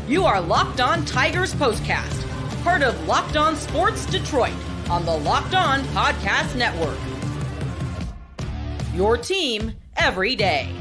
You are Locked On Tigers Postcast, part of Locked On Sports Detroit on the Locked On Podcast Network. Your team every day.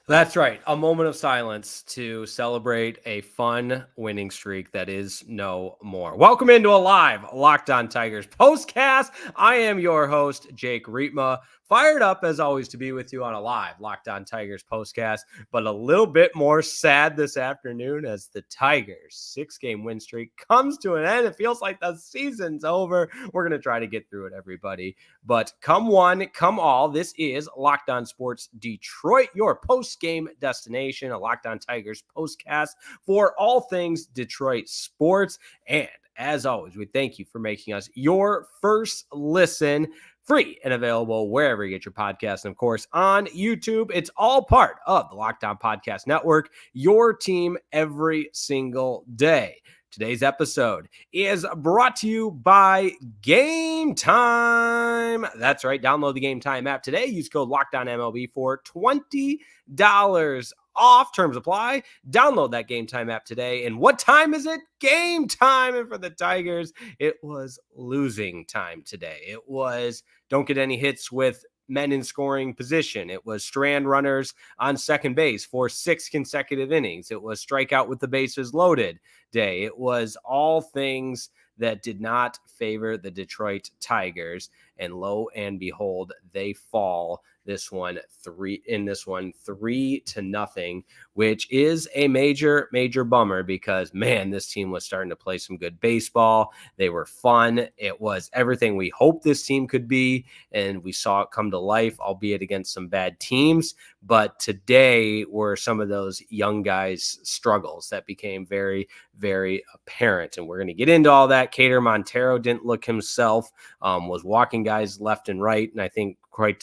That's right. A moment of silence to celebrate a fun winning streak that is no more. Welcome into a live Locked On Tigers postcast. I am your host, Jake Rietma. Fired up, as always, to be with you on a live Locked On Tigers postcast, but a little bit more sad this afternoon as the Tigers' 6-game win streak comes to an end. It feels like the season's over. We're going to try to get through it, everybody. But come one, come all, this is Locked On Sports Detroit, your post-game destination, a Locked On Tigers postcast for all things Detroit sports. And as always, we thank you for making us your first listen. Free and available wherever you get your podcast. And of course, on YouTube, it's all part of the Locked On Podcast Network, your team every single day. Today's episode is brought to you by Game Time. That's right. Download the Game Time app today. Use code LOCKEDONMLB for $20 off. Terms apply. Download that Game Time app today. And what time is it? Game time. And for the Tigers, it was losing time today. It was don't get any hits with men in scoring position. It was strand runners on second base for 6 consecutive innings. It was strikeout with the bases loaded day. It was all things that did not favor the Detroit Tigers. And lo and behold, they fall this one 3-0, which is a major bummer because, man, this team was starting to play some good baseball. They were fun. It was everything we hoped this team could be, and we saw it come to life, albeit against some bad teams. But today were some of those young guys' struggles that became very, very apparent. And we're going to get into all that. Keider Montero didn't look himself, was walking guys left and right. And I think quite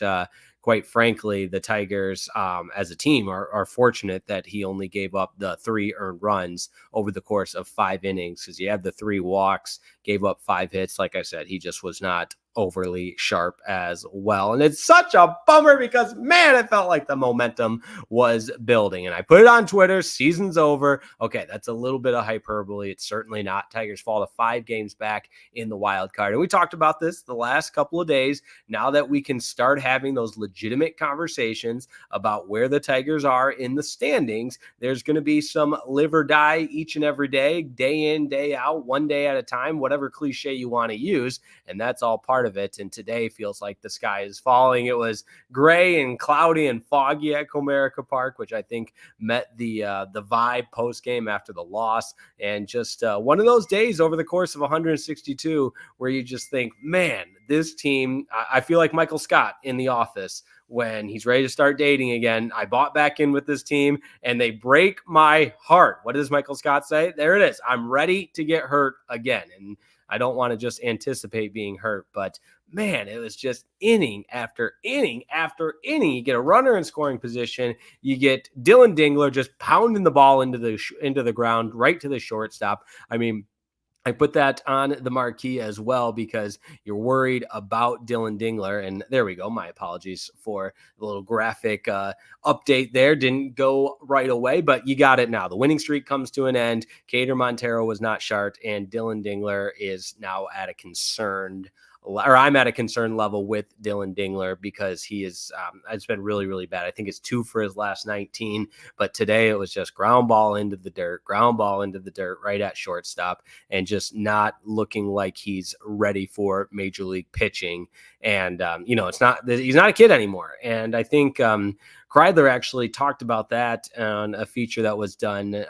frankly, the Tigers as a team are fortunate that he only gave up the 3 earned runs over the course of 5 innings because he had the 3 walks, gave up 5 hits. Like I said, he just was not overly sharp as well. And it's such a bummer because, man, it felt like the momentum was building. And I put it on Twitter, season's over. Okay, that's a little bit of hyperbole. It's certainly not. Tigers fall to 5 games back in the wild card. And we talked about this the last couple of days. Now that we can start having those legitimate conversations about where the Tigers are in the standings, there's going to be some live or die each and every day in, day out, one day at a time, whatever cliche you want to use. And that's all part of it. And today feels like the sky is falling. It was gray and cloudy and foggy at Comerica Park, which I think met the vibe post game after the loss. And just one of those days over the course of 162 where you just think, man, this team, I feel like Michael Scott in The Office when he's ready to start dating again. I bought back in with this team and they break my heart. What does Michael Scott say? There it is. I'm ready to get hurt again. And I don't want to just anticipate being hurt, but man, it was just inning after inning after inning. You get a runner in scoring position. You get Dylan Dingler just pounding the ball into the ground, right to the shortstop. I mean, I put that on the marquee as well because you're worried about Dylan Dingler. And there we go. My apologies for the little graphic update there. Didn't go right away, but you got it now. The winning streak comes to an end. Keider Montero was not sharp, and Dylan Dingler is now at a concerned I'm at a concern level with Dylan Dingler because he is, it's been really, really bad. I think it's 2 for his last 19, but today it was just ground ball into the dirt right at shortstop and just not looking like he's ready for major league pitching. And, he's not a kid anymore. And I think Kreider actually talked about that on a feature that was done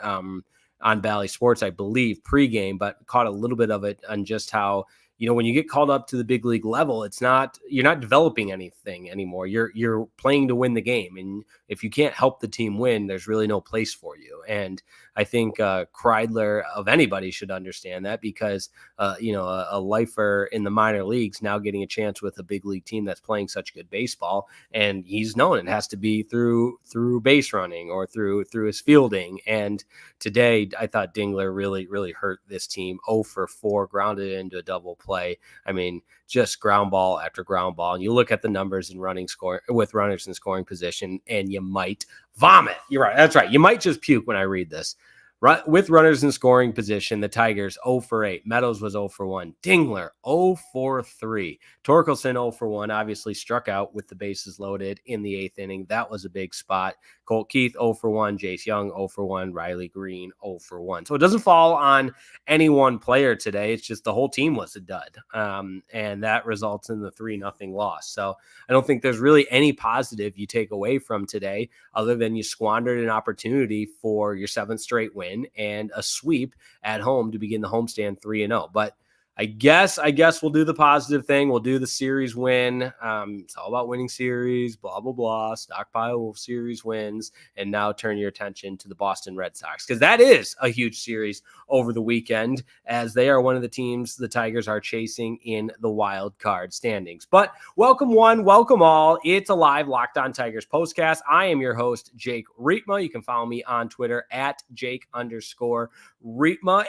on Bally Sports, I believe, pregame, but caught a little bit of it on just how, when you get called up to the big league level, you're not developing anything anymore. You're playing to win the game. And if you can't help the team win, there's really no place for you. And I think Kreidler of anybody should understand that because, a lifer in the minor leagues now getting a chance with a big league team that's playing such good baseball. And he's known it has to be through base running or through his fielding. And today I thought Dingler really, really hurt this team. 0 for 4, grounded into a double play. play. I mean, just ground ball after ground ball. And you look at the numbers in running score with runners in scoring position, and you might vomit. You're right. That's right. You might just puke when I read this. With runners in scoring position, the Tigers 0 for 8. Meadows was 0 for 1. Dingler 0 for 3. Torkelson 0 for 1. Obviously struck out with the bases loaded in the 8th inning. That was a big spot. Colt Keith 0 for 1. Jace Young 0 for 1. Riley Green 0 for 1. So it doesn't fall on any one player today. It's just the whole team was a dud. And that results in the 3-0 loss. So I don't think there's really any positive you take away from today other than you squandered an opportunity for your 7th straight win and a sweep at home to begin the homestand 3-0. But I guess we'll do the positive thing. We'll do the series win. It's all about winning series, blah, blah, blah, stockpile series wins, and now turn your attention to the Boston Red Sox, because that is a huge series over the weekend, as they are one of the teams the Tigers are chasing in the wild card standings. But welcome one, welcome all. It's a live Locked On Tigers postcast. I am your host, Jake Rietma. You can follow me on Twitter at Jake_Rietma.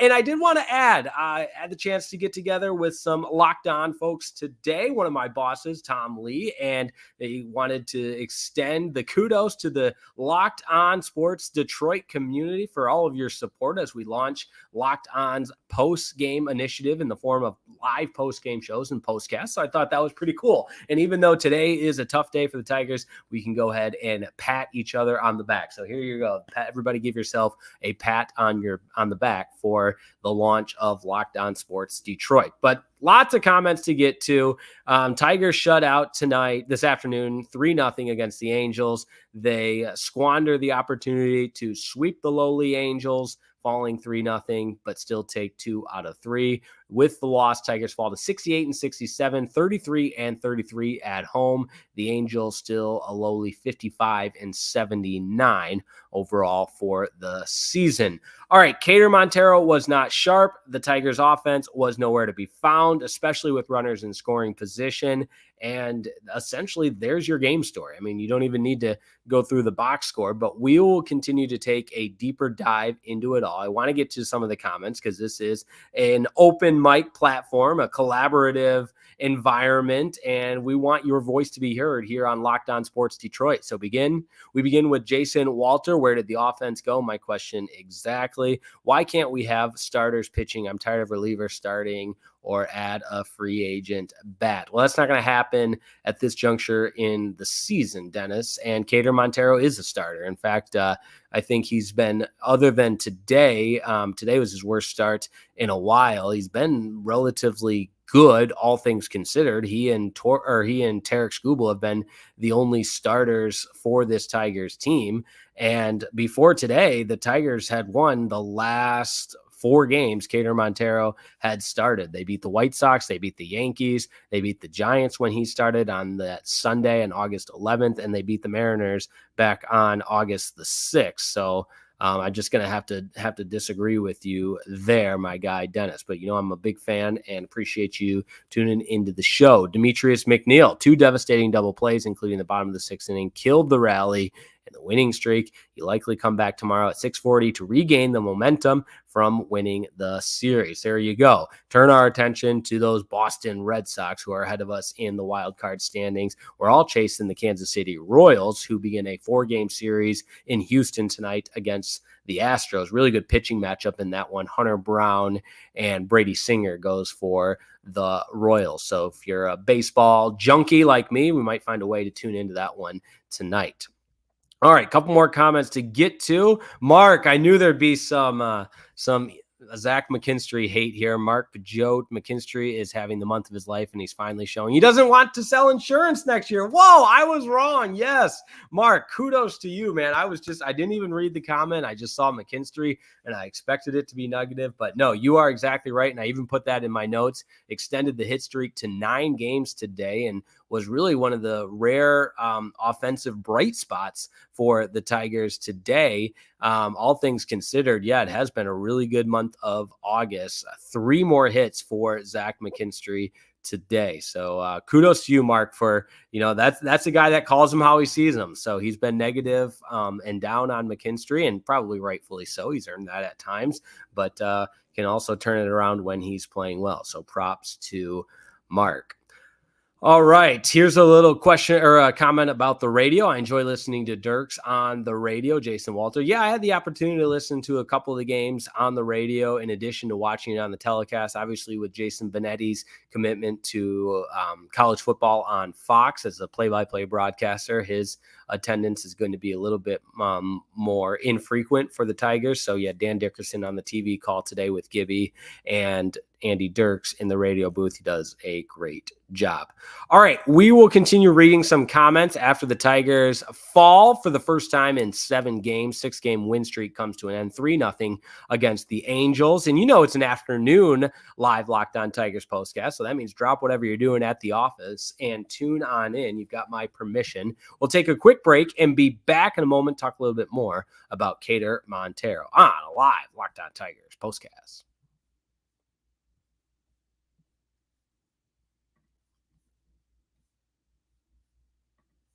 And I did want to add, I had the chance to get together with some Locked On folks today. One of my bosses, Tom Lee, and they wanted to extend the kudos to the Locked On Sports Detroit community for all of your support as we launch Locked On's post-game initiative in the form of live post-game shows and postcasts. So I thought that was pretty cool. And even though today is a tough day for the Tigers, we can go ahead and pat each other on the back. So here you go. Everybody give yourself a pat on the back for the launch of Locked On Sports Detroit. But lots of comments to get to. Tigers shut out this afternoon, 3-0 against the Angels. They squander the opportunity to sweep the lowly Angels, falling 3-0, but still take 2 out of 3. With the loss, Tigers fall to 68-67, 33-33 at home. The Angels still a lowly 55-79 overall for the season. All right, Keider Montero was not sharp. The Tigers offense was nowhere to be found, especially with runners in scoring position. And essentially, there's your game story. I mean, you don't even need to go through the box score, but we will continue to take a deeper dive into it all. I want to get to some of the comments because this is an open mic platform, a collaborative environment, and we want your voice to be heard here on Locked On Sports Detroit. So we begin with Jason Walter. Where did the offense go? My question exactly. Why can't we have starters pitching? I'm tired of relievers starting or add a free agent bat. Well, that's not going to happen at this juncture in the season, Dennis. And Keider Montero is a starter. In fact, I think he's been, other than today, today was his worst start in a while. He's been relatively good, all things considered. He and Tarek Skubal have been the only starters for this Tigers team. And before today, the Tigers had won the last 4 games Keider Montero had started. They beat the White Sox, they beat the Yankees, they beat the Giants when he started on that Sunday on August 11th, and they beat the Mariners back on August the 6th. So I'm just going to have to disagree with you there, my guy, Dennis. But, I'm a big fan and appreciate you tuning into the show. Demetrius McNeil, 2 devastating double plays, including the bottom of the 6th inning, killed the rally and the winning streak. He'll likely come back tomorrow at 6:40 to regain the momentum from winning the series. There you go. Turn our attention to those Boston Red Sox who are ahead of us in the wild card standings. We're all chasing the Kansas City Royals, who begin a 4-game series in Houston tonight against the Astros. Really good pitching matchup in that one. Hunter Brown and Brady Singer goes for the Royals. So if you're a baseball junkie like me, we might find a way to tune into that one tonight. All right, a couple more comments to get to. Mark, I knew there'd be some Zach McKinstry hate here. Mark Joe McKinstry is having the month of his life, and he's finally showing he doesn't want to sell insurance next year. Whoa, I was wrong. Yes, Mark, kudos to you, man. I didn't even read the comment. I just saw McKinstry, and I expected it to be negative. But no, you are exactly right, and I even put that in my notes. Extended the hit streak to 9 games today, and was really one of the rare offensive bright spots for the Tigers today. All things considered, yeah, it has been a really good month of August. 3 more hits for Zach McKinstry today. So kudos to you, Mark, for, that's a guy that calls him how he sees him. So he's been negative and down on McKinstry, and probably rightfully so. He's earned that at times. But can also turn it around when he's playing well. So props to Mark. All right. Here's a little question or a comment about the radio. I enjoy listening to Dirks on the radio. Jason Walter. Yeah, I had the opportunity to listen to a couple of the games on the radio in addition to watching it on the telecast. Obviously, with Jason Benetti's commitment to college football on Fox as a play-by-play broadcaster, his attendance is going to be a little bit more infrequent for the Tigers. So, yeah, Dan Dickerson on the TV call today with Gibby and Andy Dirks in the radio booth. He does a great job. All right, we will continue reading some comments after the Tigers fall for the first time in 7 games. 6-game win streak comes to an end, 3-0 against the Angels. And you know it's an afternoon live Locked On Tigers postcast, so that means drop whatever you're doing at the office and tune on in. You've got my permission. We'll take a quick break and be back in a moment, talk a little bit more about Keider Montero on a live Locked On Tigers postcast.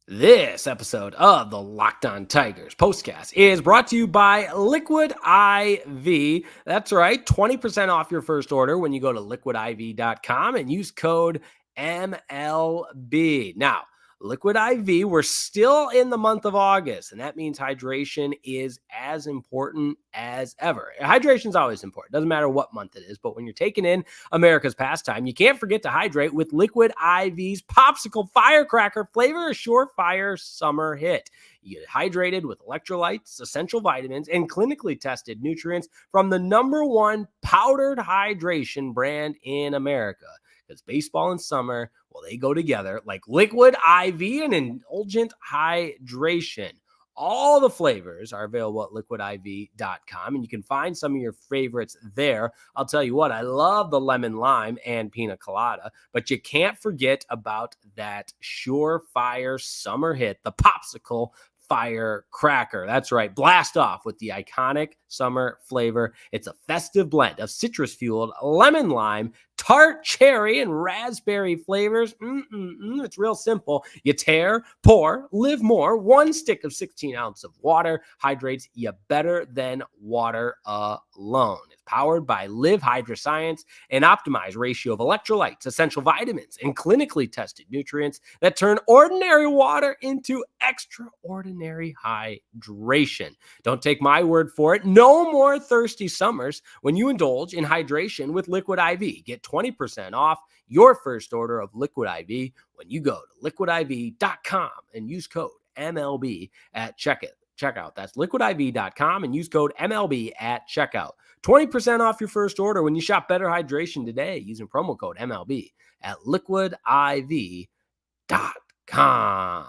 This episode of the Locked On Tigers postcast is brought to you by Liquid IV. That's right, 20% off your first order when you go to liquidiv.com and use code MLB. Now, Liquid IV, we're still in the month of August, and that means hydration is as important as ever. Hydration is always important. Doesn't matter what month it is, but when you're taking in America's pastime, you can't forget to hydrate with Liquid IV's Popsicle Firecracker flavor, a surefire summer hit. You get hydrated with electrolytes, essential vitamins, and clinically tested nutrients from the #1 powdered hydration brand in America. Because baseball and summer, well, they go together like Liquid IV and indulgent hydration. All the flavors are available at liquidiv.com, and you can find some of your favorites there. I'll tell you what, I love the lemon lime and pina colada, but you can't forget about that surefire summer hit, the Popsicle Firecracker. That's right. Blast off with the iconic summer flavor. It's a festive blend of citrus-fueled lemon lime, tart cherry, and raspberry flavors. It's real simple. You tear, pour, live more. 1 stick of 16 ounces of water hydrates you better than water alone. It's powered by Live Hydroscience, an optimized ratio of electrolytes, essential vitamins, and clinically tested nutrients that turn ordinary water into extraordinary hydration. Don't take my word for it. No more thirsty summers when you indulge in hydration with Liquid IV. Get 20% off your first order of Liquid IV when you go to liquidiv.com and use code MLB at checkout. That's liquidiv.com and use code MLB at checkout. 20% off your first order when you shop Better Hydration today using promo code MLB at liquidiv.com.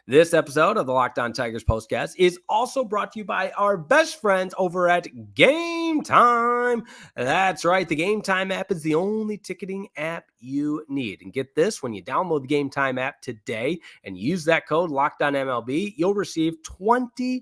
This episode of the Locked On Tigers postcast is also brought to you by our best friends over at Game Time. That's right. The Game Time app is the only ticketing app you need. And get this, when you download the Game Time app today and use that code Locked On MLB, you'll receive $20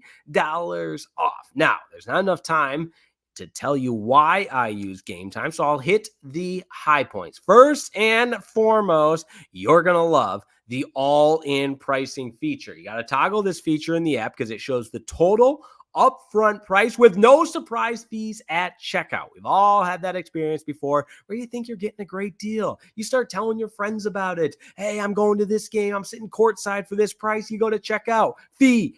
off. Now, there's not enough time to tell you why I use Game Time, so I'll hit the high points. First and foremost, you're going to love the all-in pricing feature. You got to toggle this feature in the app because it shows the total upfront price with no surprise fees at checkout. We've all had that experience before where you think you're getting a great deal. You start telling your friends about it. Hey, I'm going to this game. I'm sitting courtside for this price. You go to checkout. Fee.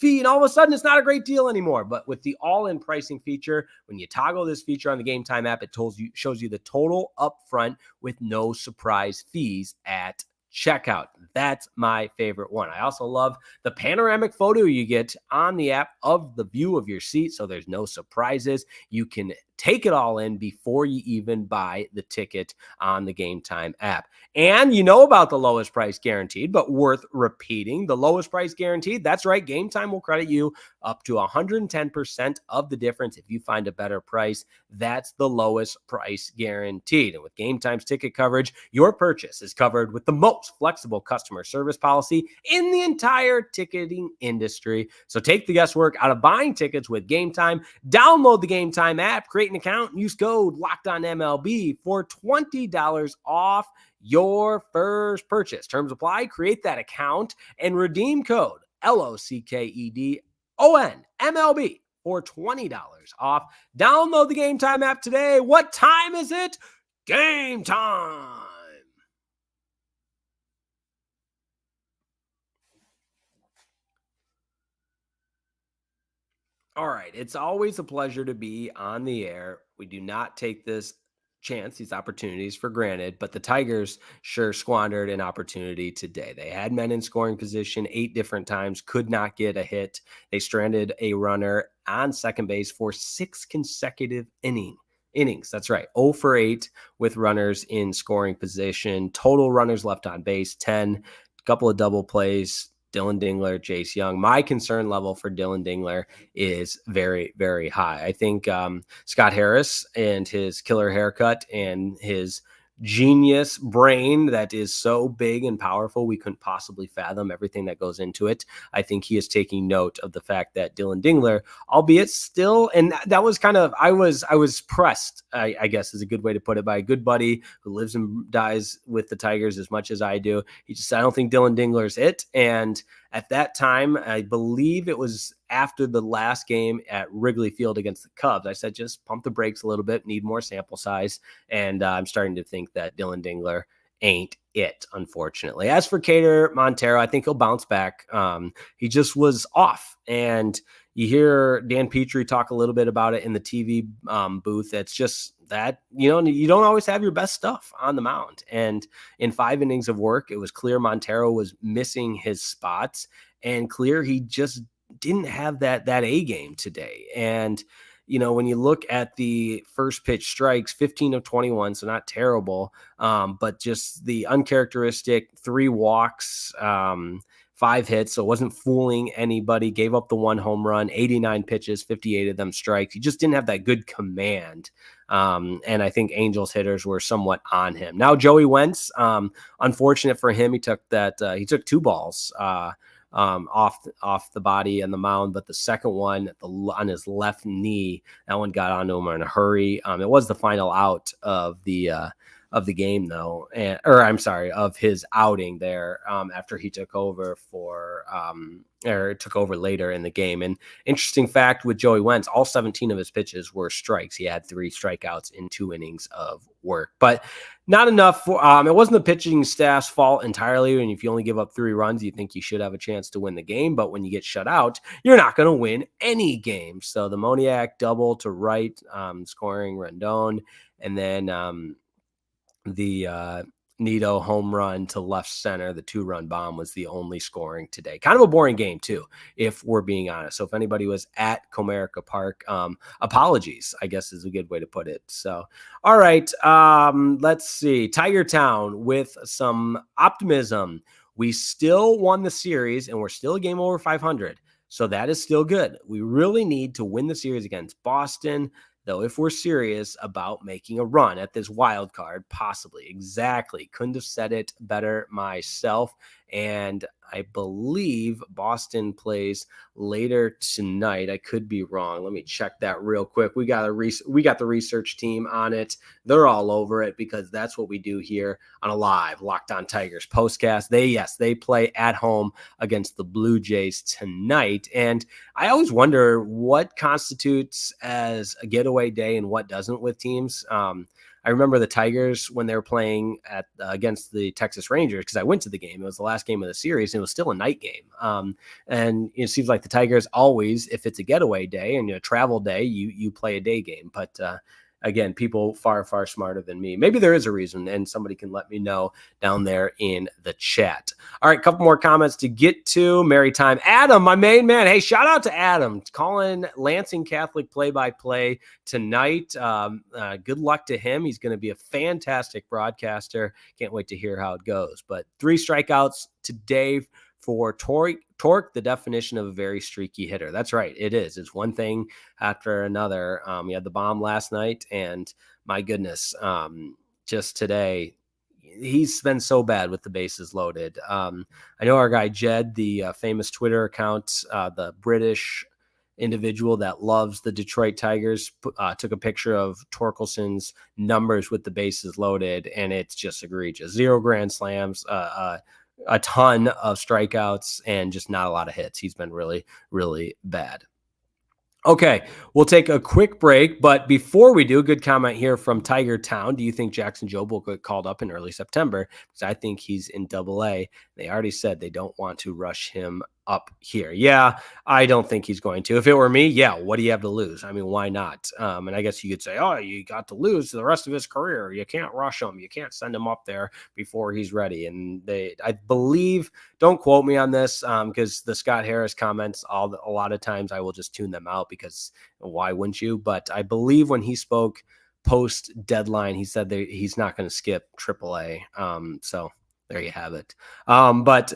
And all of a sudden, it's not a great deal anymore. But with the all-in pricing feature, when you toggle this feature on the Game Time app, it shows you the total upfront with no surprise fees at checkout. That's my favorite one. I also love the panoramic photo you get on the app of the view of your seat, so there's no surprises. You can take it all in before you even buy the ticket on the Game Time app. And you know about the lowest price guaranteed, but worth repeating, the lowest price guaranteed. That's right. Game Time will credit you up to 110% of the difference if you find a better price. That's the lowest price guaranteed. And with Game Time's ticket coverage, your purchase is covered with the most flexible customer service policy in the entire ticketing industry. So take the guesswork out of buying tickets with Game Time. Download the Game Time app, create an account, and use code LOCKEDONMLB for $20 off your first purchase. Terms apply. Create that account and redeem code LOCKEDONMLB for $20 off. Download the Game Time app today. What time is it? Game time. All right. It's always a pleasure to be on the air. We do not take these opportunities for granted, but the Tigers sure squandered an opportunity today. They had men in scoring position 8 different times, could not get a hit. They stranded a runner on second base for 6 consecutive innings. That's right. 0 for 8 with runners in scoring position. Total runners left on base, 10. A couple of double plays. Dylan Dingler, Jace Young. My concern level for Dylan Dingler is very, very high. I think Scott Harris and his killer haircut and his genius brain that is so big and powerful, we couldn't possibly fathom everything that goes into it. I think he is taking note of the fact that Dylan Dingler, albeit still, and that was kind of, I was pressed, I guess is a good way to put it, by a good buddy who lives and dies with the Tigers as much as I do. He just, I don't think Dylan Dingler's it. And at that time, I believe it was after the last game at Wrigley Field against the Cubs, I said, just pump the brakes a little bit, need more sample size. And I'm starting to think that Dylan Dingler ain't it, unfortunately. As for Keider Montero, I think he'll bounce back. He just was off. And you hear Dan Petrie talk a little bit about it in the TV booth. It's just that, you don't always have your best stuff on the mound. And in 5 innings of work, it was clear Montero was missing his spots, and clear he just didn't have that A game today. And, when you look at the first pitch strikes, 15 of 21, so not terrible, but just the uncharacteristic 3 walks, 5 hits, so it wasn't fooling anybody. Gave up the 1 home run, 89 pitches, 58 of them strikes. He just didn't have that good command. And I think Angels hitters were somewhat on him. Now, Joey Wentz, unfortunate for him, he took 2 balls off the body and the mound, but the second one on his left knee, that one got onto him in a hurry. It was the final out of the game, though, of his outing there, after he took over took over later in the game. And interesting fact with Joey Wentz, all 17 of his pitches were strikes. He had 3 strikeouts in 2 innings of work, but not enough. It wasn't the pitching staff's fault entirely. And if you only give up 3 runs, you think you should have a chance to win the game. But when you get shut out, you're not going to win any game. So the Moniak double to right, scoring Rendon, and then the Neto home run to left center, the 2-run bomb, was the only scoring today. Kind of a boring game too, if we're being honest. So if anybody was at Comerica Park, apologies, I guess is a good way to put it. So, all right, let's see. Tiger Town with some optimism. We still won the series and we're still a game over 500. So that is still good. We really need to win the series against Boston, though, if we're serious about making a run at this wild card, possibly. Exactly. Couldn't have said it better myself. And I believe Boston plays later tonight. I could be wrong. Let me check that real quick. We got the research team on it. They're all over it because that's what we do here on a live Locked On Tigers postcast. They play at home against the Blue Jays tonight. And I always wonder what constitutes as a getaway day and what doesn't with teams. I remember the Tigers when they were playing against the Texas Rangers, because I went to the game. It was the last game of the series, and it was still a night game. And it seems like the Tigers always, if it's a getaway day and a travel day, you play a day game. But again, people far, far smarter than me. Maybe there is a reason, and somebody can let me know down there in the chat. All right, a couple more comments to get to. Merry time. Adam, my main man. Hey, shout out to Adam, calling Lansing Catholic play-by-play tonight. Good luck to him. He's going to be a fantastic broadcaster. Can't wait to hear how it goes. But 3 strikeouts today for Torque, the definition of a very streaky hitter. That's right. It is. It's one thing after another. He had the bomb last night, and my goodness, just today, he's been so bad with the bases loaded. I know our guy Jed, the famous Twitter account, the British individual that loves the Detroit Tigers, took a picture of Torkelson's numbers with the bases loaded, and it's just egregious. 0 grand slams, a ton of strikeouts, and just not a lot of hits. He's been really, really bad. Okay, we'll take a quick break, but before we do, good comment here from Tiger Town. Do you think Jackson Jobe will get called up in early September? Because I think he's in Double A. They already said they don't want to rush him up here. Yeah, I don't think he's going to. If it were me, yeah, what do you have to lose? I mean, why not? And I guess you could say, oh, you got to lose the rest of his career. You can't rush him. You can't send him up there before he's ready. And I believe, don't quote me on this, because the Scott Harris comments, a lot of times I will just tune them out because why wouldn't you? But I believe when he spoke post deadline, he said that he's not going to skip AAA. So there you have it. But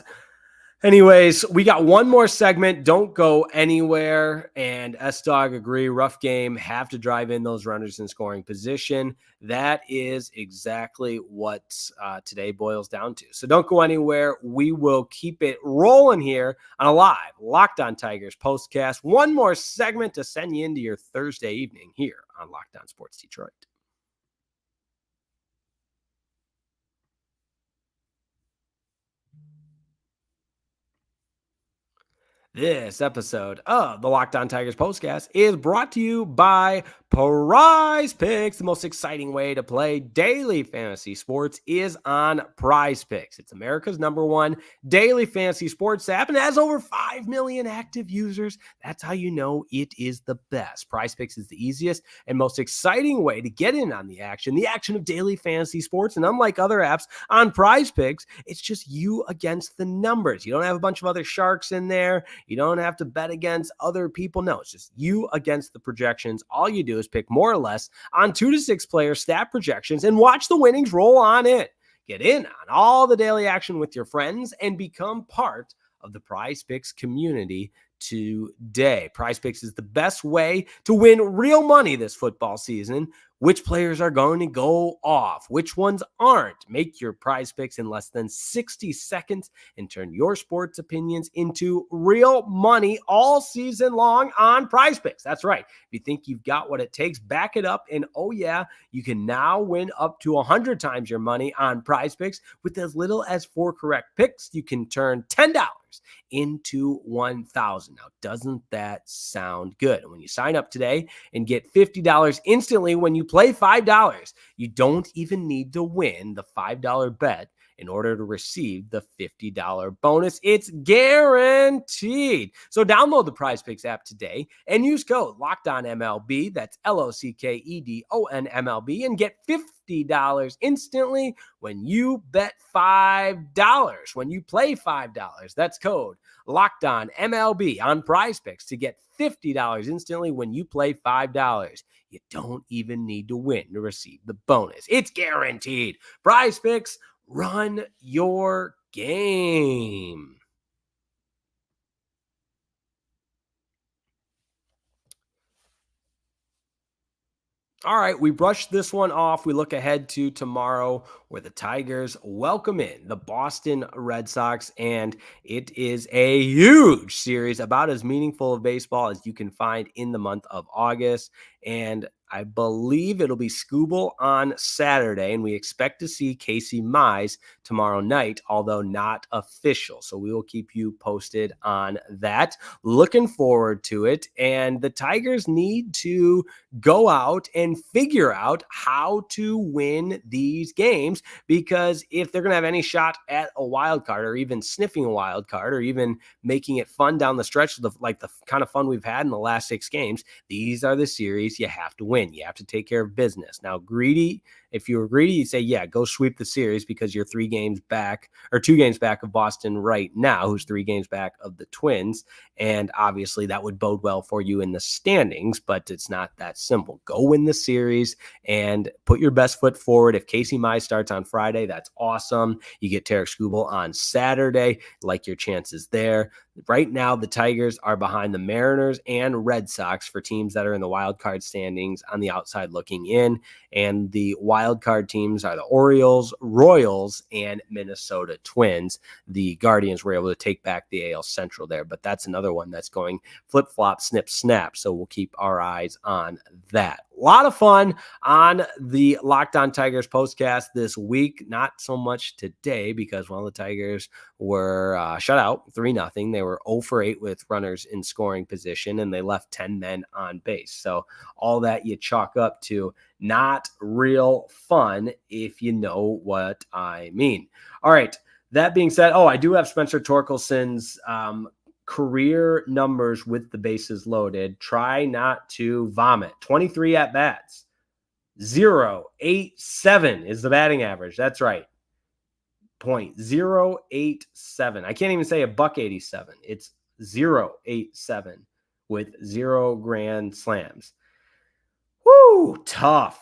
anyways, we got one more segment. Don't go anywhere. And S-Dog agree. Rough game. Have to drive in those runners in scoring position. That is exactly what today boils down to. So don't go anywhere. We will keep it rolling here on a live Locked On Tigers postcast. One more segment to send you into your Thursday evening here on Locked On Sports Detroit. This episode of the Locked On Tigers postcast is brought to you by Prize Picks. The most exciting way to play daily fantasy sports is on Prize Picks. It's America's #1 daily fantasy sports app and has over 5 million active users. That's how you know it is the best. Prize Picks is the easiest and most exciting way to get in on the action of daily fantasy sports. And unlike other apps on Prize Picks, it's just you against the numbers. You don't have a bunch of other sharks in there. You don't have to bet against other people. No, it's just you against the projections. All you do is pick more or less on 2 to 6 player stat projections and watch the winnings roll on in. Get in on all the daily action with your friends and become part of the Prize Picks community today. Prize Picks is the best way to win real money this football season. Which players are going to go off? Which ones aren't? Make your Prize Picks in less than 60 seconds and turn your sports opinions into real money all season long on Prize Picks. That's right. If you think you've got what it takes, back it up. And oh yeah, you can now win up to 100 times your money on Prize Picks with as little as 4 correct picks. You can turn $10 into $1,000. Now, doesn't that sound good? And when you sign up today and get $50 instantly when you play $5, you don't even need to win the $5 bet in order to receive the $50 bonus. It's guaranteed. So download the Prize Picks app today and use code LOCKEDONMLB. That's LOCKEDONMLB and get $50 instantly when you bet $5. When you play $5, that's code LOCKEDONMLB on Prize Picks to get $50 instantly when you play $5. You don't even need to win to receive the bonus. It's guaranteed. Prize Picks, run your game. All right, we brushed this one off. We look ahead to tomorrow where the Tigers welcome in the Boston Red Sox, and it is a huge series, about as meaningful of baseball as you can find in the month of August. And I believe it'll be Scooble on Saturday, and we expect to see Casey Mize tomorrow night, although not official. So we will keep you posted on that. Looking forward to it. And the Tigers need to go out and figure out how to win these games, because if they're going to have any shot at a wild card, or even sniffing a wild card, or even making it fun down the stretch, like the kind of fun we've had in the last 6 games, these are the series you have to win. You have to take care of business. Now, if you were greedy, you say, yeah, go sweep the series because you're 3 games back, or 2 games back of Boston right now, who's 3 games back of the Twins. And obviously that would bode well for you in the standings, but it's not that simple. Go win the series and put your best foot forward. If Casey Mize starts on Friday, that's awesome. You get Tarek Skubal on Saturday, like your chances there. Right now, the Tigers are behind the Mariners and Red Sox for teams that are in the wild card standings on the outside looking in. And the wild wild card teams are the Orioles, Royals, and Minnesota Twins. The Guardians were able to take back the AL Central there, but that's another one that's going flip-flop, snip, snap. So we'll keep our eyes on that. A lot of fun on the Locked On Tigers postcast this week. Not so much today because, well, the Tigers were shut out 3-0. They were 0 for 8 with runners in scoring position, and they left 10 men on base. So all that you chalk up to not real fun, if you know what I mean. All right. That being said, I do have Spencer Torkelson's career numbers with the bases loaded. Try not to vomit. 23 at-bats. 0.87 is the batting average. That's right. 0.087. I can't even say $1.87. It's 0.87 with 0 grand slams. Woo! Tough.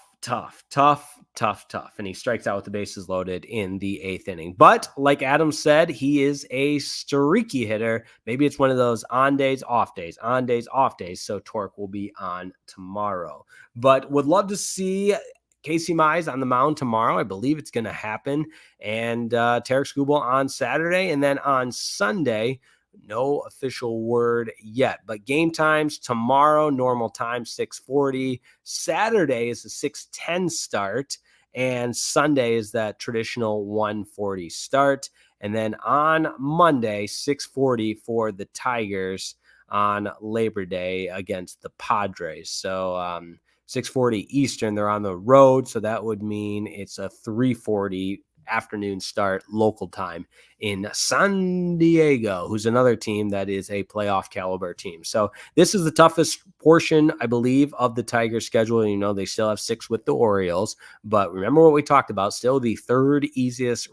And he strikes out with the bases loaded in the 8th inning. But like Adam said, he is a streaky hitter. Maybe it's one of those on days, off days, on days, off days. So Torque will be on tomorrow. But would love to see Casey Mize on the mound tomorrow. I believe it's going to happen. And Tarek Skubal on Saturday. And then on Sunday, no official word yet, but game times tomorrow, normal time, 6:40. Saturday is a 6:10 start, and Sunday is that traditional 1:40 start. And then on Monday, 6:40 for the Tigers on Labor Day against the Padres. So 6:40 Eastern, they're on the road, so that would mean it's a 3:40 afternoon start local time in San Diego, who's another team that is a playoff caliber team. So this is the toughest portion, I believe, of the Tigers schedule. You know, they still have 6 with the Orioles, but remember what we talked about, still the 3rd easiest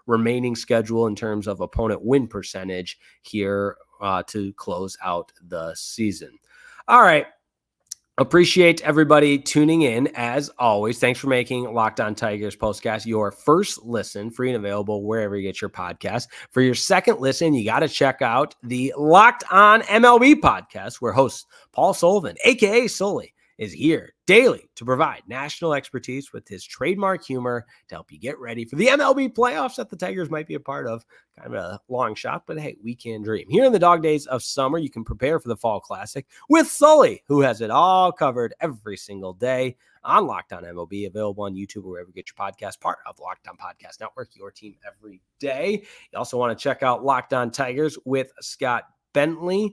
remaining schedule in terms of opponent win percentage here to close out the season. All right. Appreciate everybody tuning in as always. Thanks for making Locked On Tigers postcast your first listen, free and available wherever you get your podcast. For your second listen, you got to check out the Locked On MLB podcast, where host Paul Sullivan, aka Sully, is here daily to provide national expertise with his trademark humor to help you get ready for the MLB playoffs that the Tigers might be a part of. Kind of a long shot, but hey, we can dream. Here in the dog days of summer, you can prepare for the fall classic with Sully, who has it all covered every single day on Locked On MLB, available on YouTube or wherever you get your podcast, part of the Locked On Podcast Network, your team every day. You also want to check out Locked On Tigers with Scott Bentley.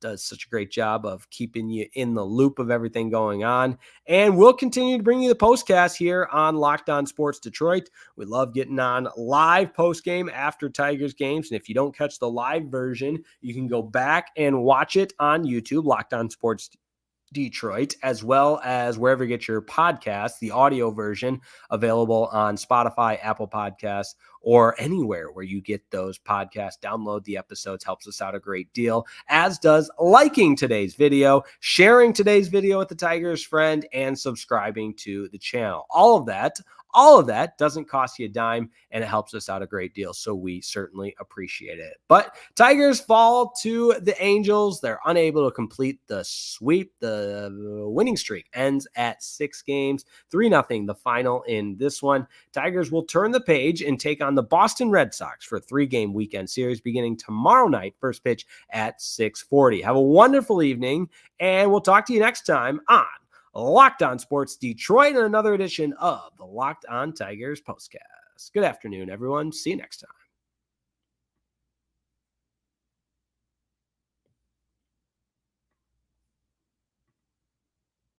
Does such a great job of keeping you in the loop of everything going on. And we'll continue to bring you the postcast here on Locked On Sports Detroit. We love getting on live postgame after Tigers games. And if you don't catch the live version, you can go back and watch it on YouTube, Locked On Sports Detroit, as well as wherever you get your podcasts, the audio version available on Spotify, Apple Podcasts, or anywhere where you get those podcasts. Download the episodes, helps us out a great deal, as does liking today's video, sharing today's video with a Tigers friend, and subscribing to the channel. All of that doesn't cost you a dime, and it helps us out a great deal, so we certainly appreciate it. But Tigers fall to the Angels. They're unable to complete the sweep. The winning streak ends at 6 games, 3-0, the final in this one. Tigers will turn the page and take on the Boston Red Sox for a 3-game weekend series beginning tomorrow night, first pitch at 6:40. Have a wonderful evening, and we'll talk to you next time on Locked On Sports Detroit and another edition of the Locked On Tigers postcast. Good afternoon, everyone. See you next time.